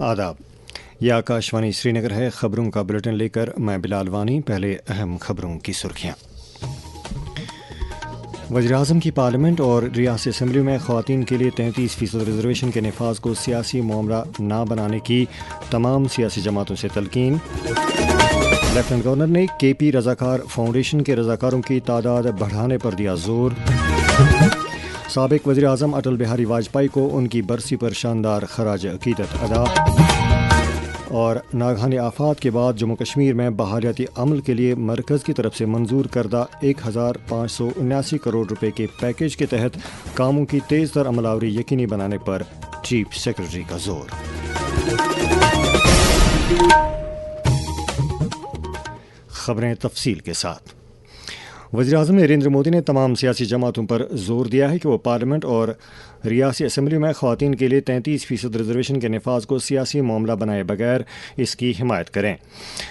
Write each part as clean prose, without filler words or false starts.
آداب، یہ آکاشوانی سری نگر ہے۔ خبروں کا بلیٹن لے کر میں بلال وانی۔ پہلے اہم خبروں کی سرخیاں۔ وزیراعظم کی پارلیمنٹ اور ریاستی اسمبلی میں خواتین کے لیے 33% ریزرویشن کے نفاذ کو سیاسی معاملہ نہ بنانے کی تمام سیاسی جماعتوں سے تلقین۔ لیفٹنٹ گورنر نے کے پی رضاکار فاؤنڈیشن کے رضاکاروں کی تعداد بڑھانے پر دیا زور۔ سابق وزیر اعظم اٹل بہاری واجپئی کو ان کی برسی پر شاندار خراج عقیدت ادا۔ اور ناگہانی آفات کے بعد جموں کشمیر میں بحالیاتی عمل کے لیے مرکز کی طرف سے منظور کردہ 1579 کروڑ روپے کے پیکیج کے تحت کاموں کی تیز تر عمل آوری یقینی بنانے پر چیف سیکرٹری کا زور۔ خبریں تفصیل کے ساتھ۔ وزیراعظم نریندر مودی نے تمام سیاسی جماعتوں پر زور دیا ہے کہ وہ پارلیمنٹ اور ریاستی اسمبلی میں خواتین کے لیے 33% ریزرویشن کے نفاذ کو سیاسی معاملہ بنائے بغیر اس کی حمایت کریں۔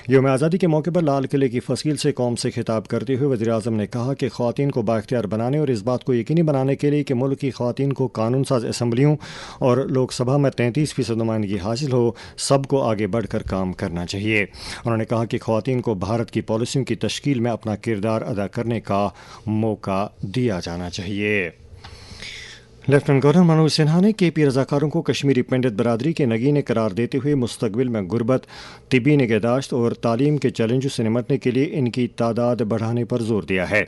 یوم آزادی کے موقع پر لال قلعے کی فصیل سے قوم سے خطاب کرتے ہوئے وزیراعظم نے کہا کہ خواتین کو بااختیار بنانے اور اس بات کو یقینی بنانے کے لیے کہ ملک کی خواتین کو قانون ساز اسمبلیوں اور لوک سبھا میں 33% نمائندگی حاصل ہو، سب کو آگے بڑھ کر کام کرنا چاہیے۔ انہوں نے کہا کہ خواتین کو بھارت کی پالیسیوں کی تشکیل میں اپنا کردار ادا کرنے کا موقع دیا جانا چاہیے۔ لیفٹنٹ گورنر منوج سنہا نے کے پی رضاکاروں کو کشمیری پنڈت برادری کے نگین قرار دیتے ہوئے مستقبل میں غربت، طبی نگہداشت اور تعلیم کے چیلنجوں سے نمٹنے کے لیے ان کی تعداد بڑھانے پر زور دیا ہے۔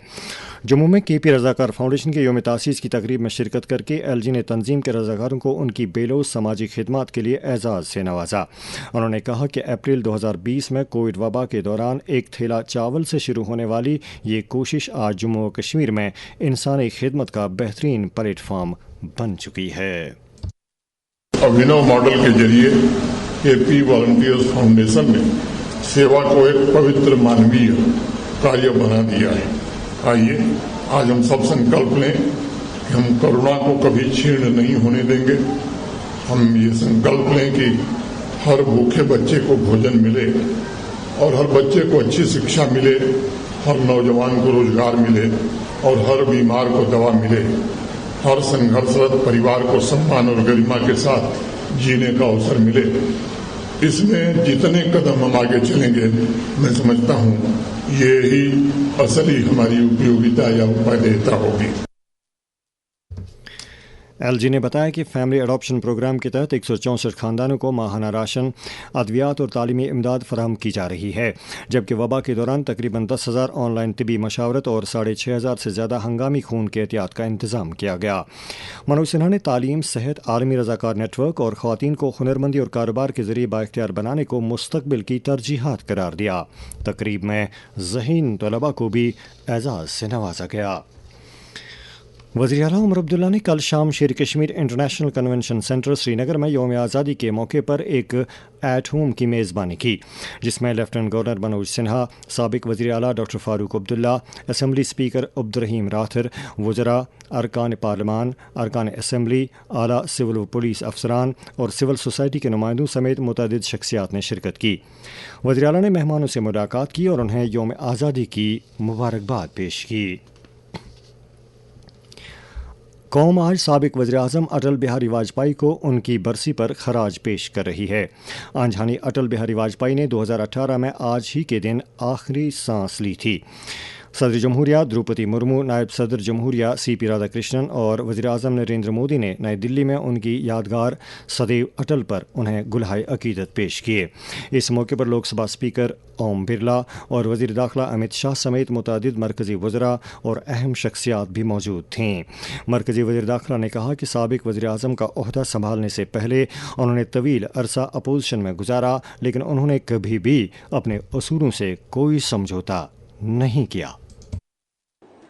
جموں میں کے پی رضاکار فاؤنڈیشن کے یوم تاسیس کی تقریب میں شرکت کر کے ایل جی نے تنظیم کے رضاکاروں کو ان کی بے لوث سماجی خدمات کے لیے اعزاز سے نوازا۔ انہوں نے کہا کہ اپریل 2020 میں کووڈ وبا کے دوران ایک تھیلا چاول سے شروع ہونے والی یہ کوشش آج جموں و کشمیر میں انسانی خدمت کا بہترین پلیٹ فارم بن چکی ہے۔ ابھینو ماڈل کے ذریعے کے پی والنٹیئرز فاؤنڈیشن نے سیوا کو ایک پوتر مانویہ کاریہ بنا دیا ہے۔ آئیے آج ہم سب سنکلپ لیں کہ ہم کرونا کو کبھی چھین نہیں ہونے دیں گے۔ ہم یہ سنکلپ لیں کہ ہر بھوکے بچے کو بھوجن ملے اور ہر بچے کو اچھی شکشا ملے، ہر نوجوان کو روزگار ملے اور ہر بیمار کو دوا ملے، ہر سنگھرشرت پریوار کو سمان اور گریما کے ساتھ جینے کا اوسر ملے۔ اس میں جتنے قدم ہم آگے چلیں گے میں سمجھتا ہوں یہی اصلی ہماری اپیوگتا یا اپادیتا ہوگی۔ ایل جی نے بتایا کہ فیملی اڈاپشن پروگرام کے تحت 164 خاندانوں کو ماہانہ راشن، ادویات اور تعلیمی امداد فراہم کی جا رہی ہے، جبکہ وبا کے دوران تقریباً 10,000 آن لائن طبی مشاورت اور 6,500 سے زیادہ ہنگامی خون کے احتیاط کا انتظام کیا گیا۔ منوج سنہا نے تعلیم، صحت، عالمی رضاکار نیٹ ورک اور خواتین کو ہنرمندی اور کاروبار کے ذریعے بااختیار بنانے کو مستقبل کی ترجیحات قرار دیا۔ تقریب میں ذہین طلباء کو بھی اعزاز سے نوازا گیا۔ وزیر اعلیٰ عمر عبداللہ نے کل شام شیر کشمیر انٹرنیشنل کنونشن سینٹر سری نگر میں یوم آزادی کے موقع پر ایک ایٹ ہوم کی میزبانی کی، جس میں لیفٹنٹ گورنر منوج سنہا، سابق وزیر اعلیٰ doctor Farooq Abdullah, assembly speaker Abdul Rahim Rather, وزراء، ارکان پارلیمان، ارکان اسمبلی، اعلیٰ سول و پولیس افسران اور سول سوسائٹی کے نمائندوں سمیت متعدد شخصیات نے شرکت کی۔ وزیر اعلیٰ نے مہمانوں سے ملاقات کی اور انہیں یوم آزادی کی مبارکباد پیش کی۔ قوم آج سابق وزیر اعظم اٹل بہاری واجپئی کو ان کی برسی پر خراج پیش کر رہی ہے۔ آنجہانی اٹل بہاری واجپئی نے 2018 میں آج ہی کے دن آخری سانس لی تھی۔ صدر جمہوریہ دروپدی مرمو، نائب صدر جمہوریہ سی پی رادھا کرشنن اور وزیر اعظم نریندر مودی نے نئی دلی میں ان کی یادگار سدیو اٹل پر انہیں گلہائے عقیدت پیش کیے۔ اس موقع پر لوک سبھا اسپیکر اوم برلا اور وزیر داخلہ امت شاہ سمیت متعدد مرکزی وزراء اور اہم شخصیات بھی موجود تھیں۔ مرکزی وزیر داخلہ نے کہا کہ سابق وزیر اعظم کا عہدہ سنبھالنے سے پہلے انہوں نے طویل عرصہ اپوزیشن میں گزارا، لیکن انہوں نے کبھی بھی اپنے اصولوں سے کوئی سمجھوتا نہیں کیا۔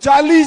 40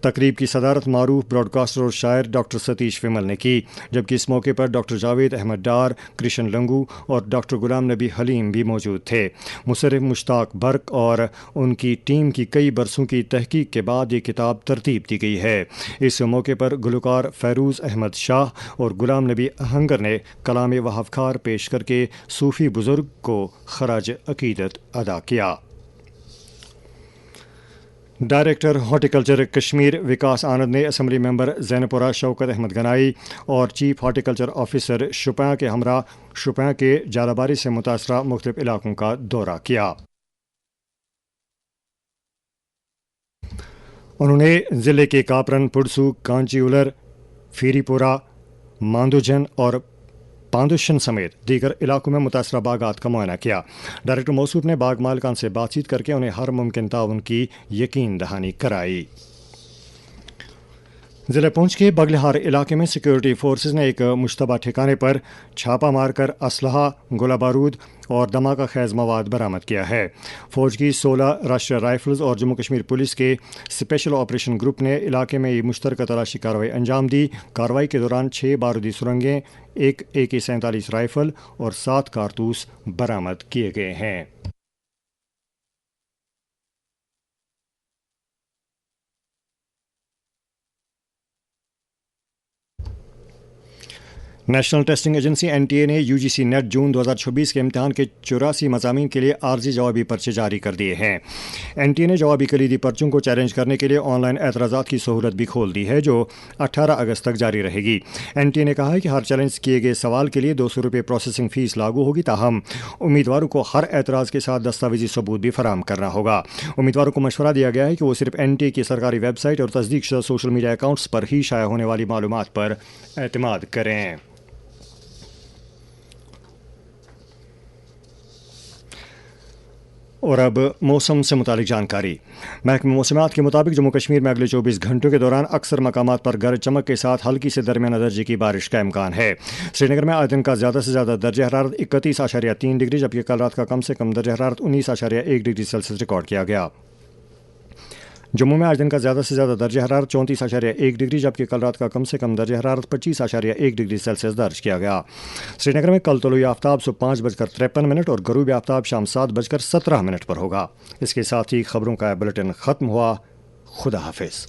تقریب کی صدارت معروف براڈ کاسٹر اور شاعر ڈاکٹر ستیش ومل نے کی، جبکہ اس موقع پر ڈاکٹر جاوید احمد ڈار، کرشن لنگو اور ڈاکٹر غلام نبی حلیم بھی موجود تھے۔ مصرف مشتاق برق اور ان کی ٹیم کی کئی برسوں کی تحقیق کے بعد یہ کتاب ترتیب دی گئی ہے۔ اس موقع پر گلوکار فیروز احمد شاہ اور غلام نبی اہنگر نے کلام وہابخار پیش کر کے صوفی بزرگ کو خراج عقیدت ادا کیا۔ ڈائریکٹر ہارٹیکلچر کشمیر وکاس آنند نے اسمبلی ممبر زین پورہ شوکت احمد گنائی اور چیف ہارٹیکلچر آفیسر شوپیاں کے ہمراہ شوپیاں کے جالاباری سے متاثرہ مختلف علاقوں کا دورہ کیا۔ انہوں نے ضلع کے کاپرن، پڑسو، کانچی اولر، فیری پورہ، ماندوجن اور پاندوشن سمیت دیگر علاقوں میں متاثرہ باغات کا معائنہ کیا۔ ڈائریکٹر موصوف نے باغ مالکان سے بات چیت کر کے انہیں ہر ممکن تعاون کی یقین دہانی کرائی۔ ضلع پونچھ کے بگلہار علاقے میں سیکورٹی فورسز نے ایک مشتبہ ٹھکانے پر چھاپہ مار کر اسلحہ، گولہ بارود اور دھماکہ خیز مواد برآمد کیا ہے۔ فوج کی 16 راشٹریہ رائفلز اور جموں کشمیر پولیس کے اسپیشل آپریشن گروپ نے علاقے میں یہ مشترکہ تلاشی کارروائی انجام دی۔ کارروائی کے دوران 6 بارودی سرنگیں، ایک AK-47 رائفل اور 7 کارتوس برآمد کیے گئے ہیں۔ نیشنل ٹیسٹنگ ایجنسی NTA نے UGC نیٹ جون 2026 کے امتحان کے 84 مضامین کے لیے عارضی جوابی پرچے جاری کر دیے ہیں۔ NTA نے جوابی کلیدی پرچوں کو چیلنج کرنے کے لیے آن لائن اعتراضات کی سہولت بھی کھول دی ہے، جو 18 اگست تک جاری رہے گی۔ NTA نے کہا ہے کہ ہر چیلنج کیے گئے سوال کے لیے 200 روپے پروسیسنگ فیس لاگو ہوگی، تاہم امیدواروں کو ہر اعتراض کے ساتھ دستاویزی ثبوت بھی فراہم کرنا ہوگا۔ امیدواروں کو مشورہ دیا گیا ہے کہ وہ صرف NTA کی سرکاری ویب سائٹ اور تصدیق شدہ سوشل میڈیا اکاؤنٹس پر ہی شائع ہونے والی معلومات پر اعتماد کریں۔ اور اب موسم سے متعلق جانکاری۔ محکمہ موسمیات کے مطابق جموں کشمیر میں اگلے 24 گھنٹوں کے دوران اکثر مقامات پر گرج چمک کے ساتھ ہلکی سے درمیانہ درجے کی بارش کا امکان ہے۔ سری نگر میں آج دن کا زیادہ سے زیادہ درجہ حرارت 31.3 ڈگری، جبکہ کل رات کا کم سے کم درجہ حرارت 19.1 ڈگری سیلسیس ریکارڈ کیا گیا۔ جموں میں آج دن کا زیادہ سے زیادہ درجہ حرارت 34.1 ڈگری، جبکہ کل رات کا کم سے کم درجہ حرارت 25.1 ڈگری سیلسیس درج کیا گیا۔ سری نگر میں کل طلوع آفتاب صبح 5:53 اور غروب آفتاب شام 7:17 پر ہوگا۔ اس کے ساتھ ہی خبروں کا بلیٹن ختم ہوا۔ خدا حافظ۔